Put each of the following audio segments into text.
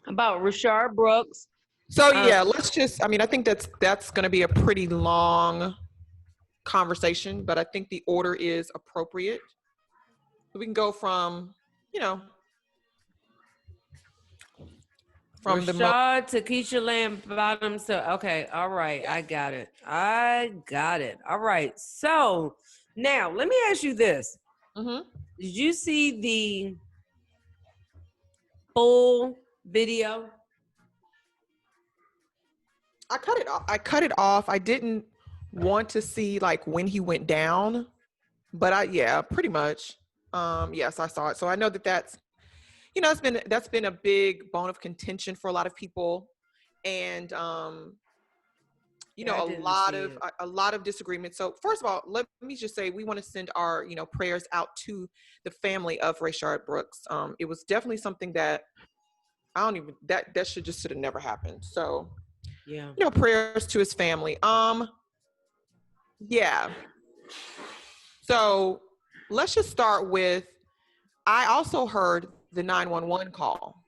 about Rayshard Brooks. So yeah, let's just, I mean, I think that's going to be a pretty long conversation, but I think the order is appropriate. We can go from, you know, from the most. Rashad, Takesha Lamb Bottom. So okay, all right, I got it. All right. So now let me ask you this: Mm-hmm. did you see the full video? I cut it off. I cut it off. I didn't want to see like when he went down, but yeah, pretty much. Yes, I saw it. So I know that that's, that's been a big bone of contention for a lot of people, and Yeah, I didn't see it. a lot of disagreement. So first of all, let me just say we want to send our prayers out to the family of Rayshard Brooks. It was definitely something that I don't even that should have never happened. So Yeah. prayers to his family. Yeah. So let's just start with, I also heard the 911 call.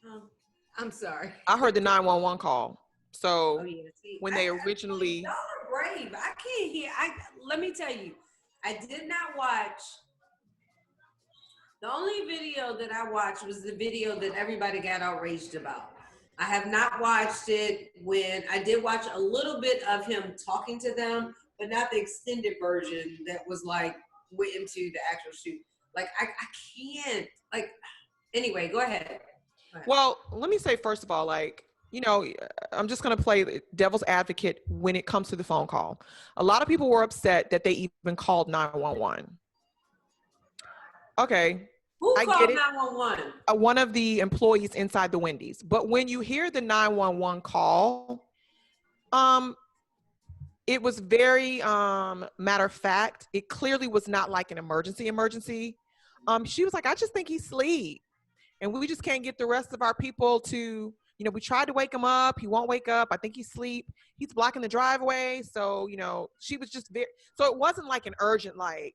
Oh, I'm sorry. I heard the 911 call. So Oh yeah. See, when they originally, y'all are brave. I can't hear. Let me tell you, I did not watch. The only video that I watched was the video that everybody got outraged about. I have not watched it. When I did watch a little bit of him talking to them, but not the extended version that was like went into the actual shoot. Like I can't. Like anyway, go ahead. well, let me say first of all, like, I'm just going to play devil's advocate when it comes to the phone call. A lot of people were upset that they even called 911. Okay. Who I called get it. 911? One of the employees inside the Wendy's. But when you hear the 911 call, it was very matter of fact. It clearly was not like an emergency. She was like, I just think he's asleep. And we just can't get the rest of our people to, we tried to wake him up. He won't wake up. I think he's asleep. He's blocking the driveway. So, she was just very, so it wasn't like an urgent, like,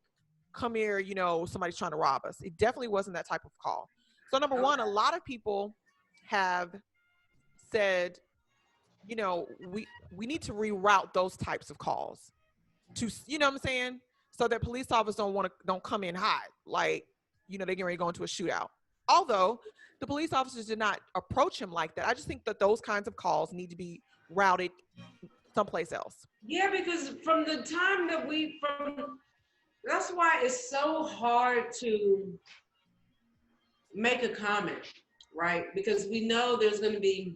come here, somebody's trying to rob us. It definitely wasn't that type of call. So number one, a lot of people have said, we need to reroute those types of calls to, you know what I'm saying? So that police officers don't come in hot. Like, they're getting ready to go into a shootout. Although the police officers did not approach him like that. I just think that those kinds of calls need to be routed someplace else. Yeah, because from the time that that's why it's so hard to make a comment, right? Because we know there's going to be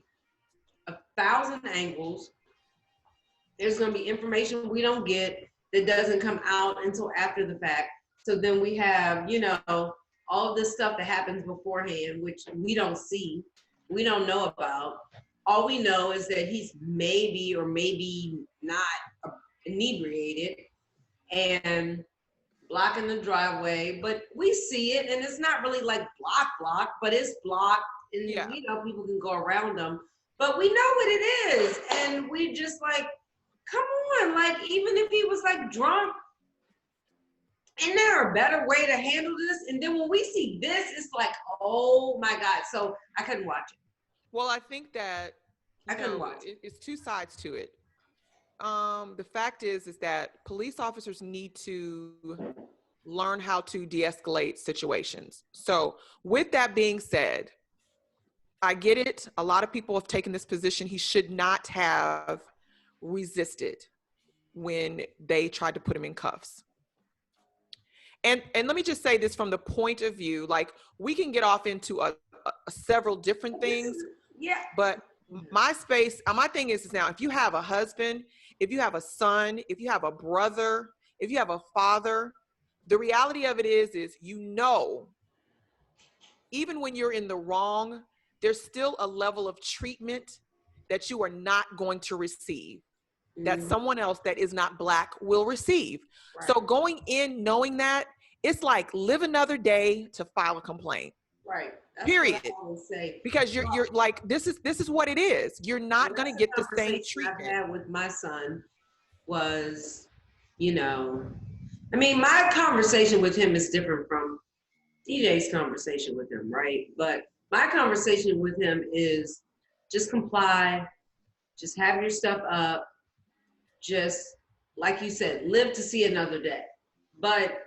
1,000 angles. There's going to be information we don't get that doesn't come out until after the fact. So then we have, all of this stuff that happens beforehand, which we don't see, we don't know about. All we know is that he's maybe or maybe not inebriated and blocking the driveway, but we see it, and it's not really like block, but it's blocked, and people can go around them. But we know what it is, and we just like, come on, like even if he was like drunk, isn't there a better way to handle this? And then when we see this, it's like, oh my God. So I couldn't watch it. Well, I think that I couldn't watch it. It's two sides to it. The fact is that police officers need to learn how to de-escalate situations. So with that being said, I get it. A lot of people have taken this position. He should not have resisted when they tried to put him in cuffs. And let me just say this from the point of view, like we can get off into several different things. Yeah. But my thing is now, if you have a husband, if you have a son, if you have a brother, if you have a father, the reality of it is even when you're in the wrong, there's still a level of treatment that you are not going to receive, that someone else that is not Black will receive. Right. So going in knowing that, it's like live another day to file a complaint. Right. That's period. What I always say. Because you're like, this is what it is. You're not going to get the same treatment. I've had with my son was, my conversation with him is different from DJ's conversation with him, right? But my conversation with him is just comply, just have your stuff up, just like you said, live to see another day. But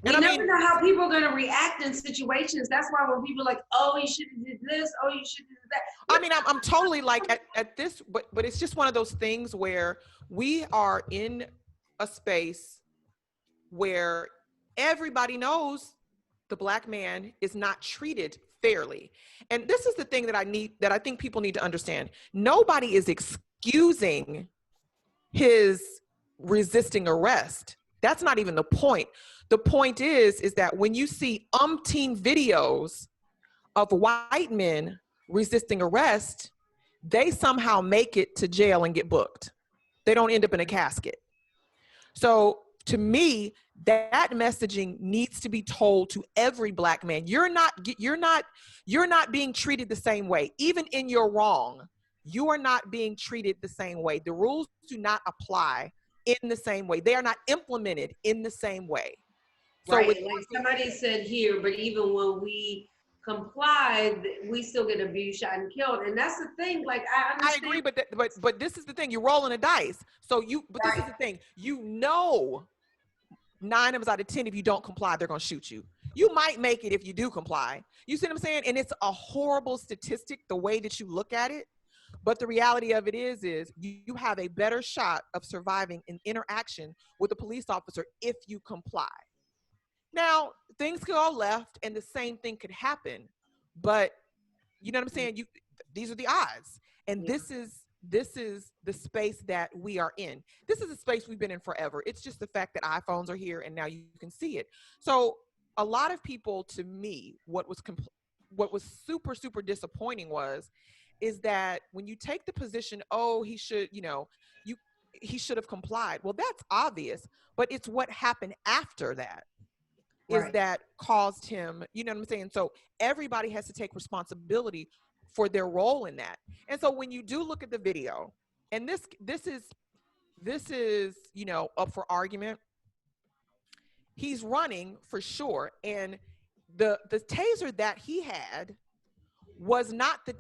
we never know how people are going to react in situations. That's why when people are like, oh, you should have did this, oh, you should have did that. I mean, I'm totally like at this, but it's just one of those things where we are in a space where everybody knows the Black man is not treated fairly. And this is the thing that I think people need to understand. Nobody is excusing his resisting arrest. That's not even the point. The point is that when you see umpteen videos of white men resisting arrest, they somehow make it to jail and get booked. They don't end up in a casket. So to me, that messaging needs to be told to every Black man. You're not being treated the same way. Even in your wrong, you are not being treated the same way. The rules do not apply in the same way. They are not implemented in the same way. So right, like somebody said here, but even when we complied, we still get abused, shot, and killed. And that's the thing. Like I understand. I agree, but this is the thing. You're rolling a dice. So this is the thing. 9 of us out of 10, if you don't comply, they're gonna shoot you. You might make it if you do comply. You see what I'm saying? And it's a horrible statistic the way that you look at it. But the reality of it is you have a better shot of surviving an interaction with a police officer if you comply. Now, things could go left and the same thing could happen, but you know what I'm saying? These are the odds. And this is the space that we are in. This is a space we've been in forever. It's just the fact that iPhones are here and now you can see it. So a lot of people, to me, what was super, super disappointing is that when you take the position, oh, he should have complied. Well, that's obvious, but it's what happened after that. Is that caused him, you know what I'm saying? So everybody has to take responsibility for their role in that. And so when you do look at the video, and this is, up for argument, he's running for sure. And the taser that he had was not the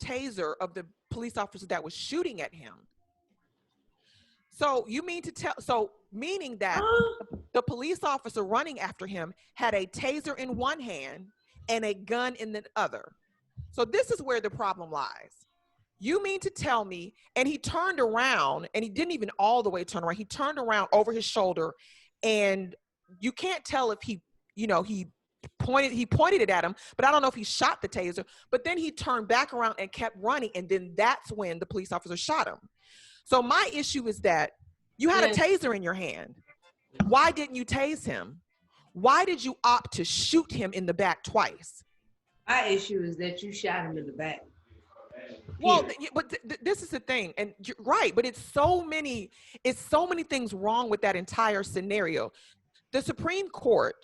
taser of the police officer that was shooting at him. So meaning that the police officer running after him had a taser in one hand and a gun in the other. So this is where the problem lies. You mean to tell me, and he turned around, and he didn't even all the way turn around. He turned around over his shoulder, and you can't tell if he pointed it at him, but I don't know if he shot the taser, but then he turned back around and kept running, and then that's when the police officer shot him. So my issue is that you had a taser in your hand. Why didn't you tase him? Why did you opt to shoot him in the back twice? My issue is that you shot him in the back. Well, but this is the thing, and you're right, but it's so many things wrong with that entire scenario. The Supreme Court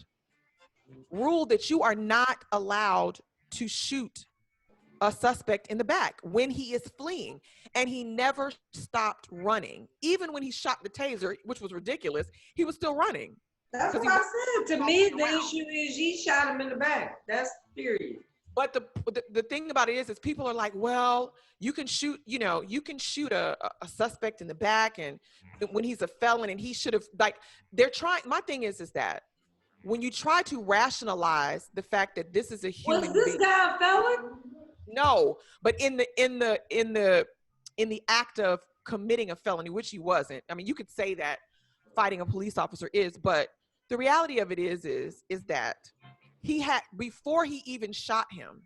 ruled that you are not allowed to shoot a suspect in the back when he is fleeing, and he never stopped running. Even when he shot the taser, which was ridiculous, he was still running. That's what I said. To me, the issue is he shot him in the back. That's period. But the thing about it is people are like, well, you can shoot a suspect in the back, and when he's a felon, and he should have, my thing is that when you try to rationalize the fact that this is a human being. Was this guy a felon? No, but in the act of committing a felony, which he wasn't. I mean, you could say that fighting a police officer is, but the reality of it is that he had, before he even shot him,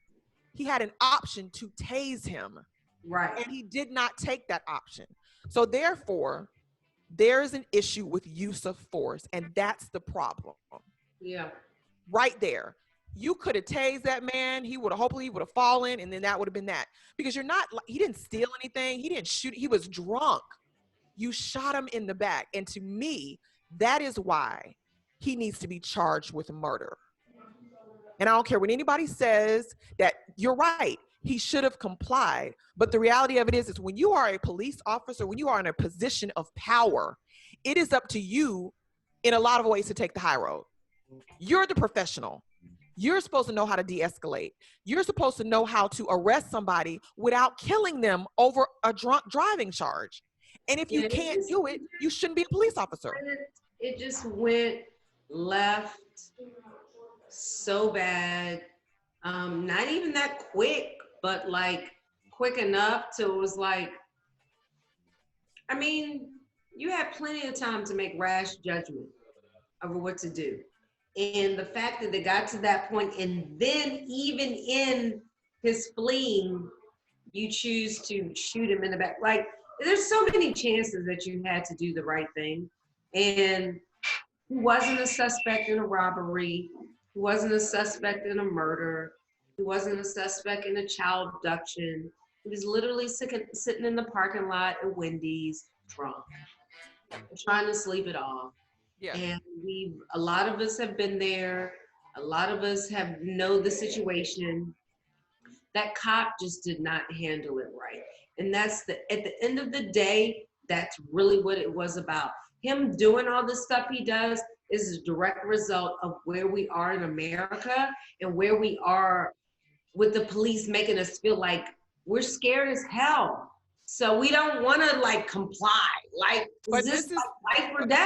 he had an option to tase him. Right. And he did not take that option. So therefore, there is an issue with use of force, and that's the problem. Yeah. Right there. You could have tased that man. He would have fallen, and then that would have been that. Because he didn't steal anything. He didn't shoot. He was drunk. You shot him in the back. And to me, that is why he needs to be charged with murder. And I don't care what anybody says, that you're right. He should have complied. But the reality of it is when you are a police officer, when you are in a position of power, it is up to you in a lot of ways to take the high road. You're the professional. You're supposed to know how to de-escalate. You're supposed to know how to arrest somebody without killing them over a drunk driving charge. And if you Yeah, can't do it, you shouldn't be a police officer. it just went left so bad. Not even that quick, but like quick enough to it was like, I mean, you had plenty of time to make rash judgment over what to do. And the fact that they got to that point, and then even in his fleeing, you choose to shoot him in the back. Like, there's so many chances that you had to do the right thing. And he wasn't a suspect in a robbery. He wasn't a suspect in a murder. He wasn't a suspect in a child abduction. He was literally sitting in the parking lot at Wendy's, drunk, trying to sleep it off. Yeah. And a lot of us have been there. A lot of us know the situation. That cop just did not handle it right. And at the end of the day, that's really what it was about. Him doing all the stuff he does is a direct result of where we are in America and where we are with the police making us feel like we're scared as hell. So we don't want to like comply. Like, is this life or death?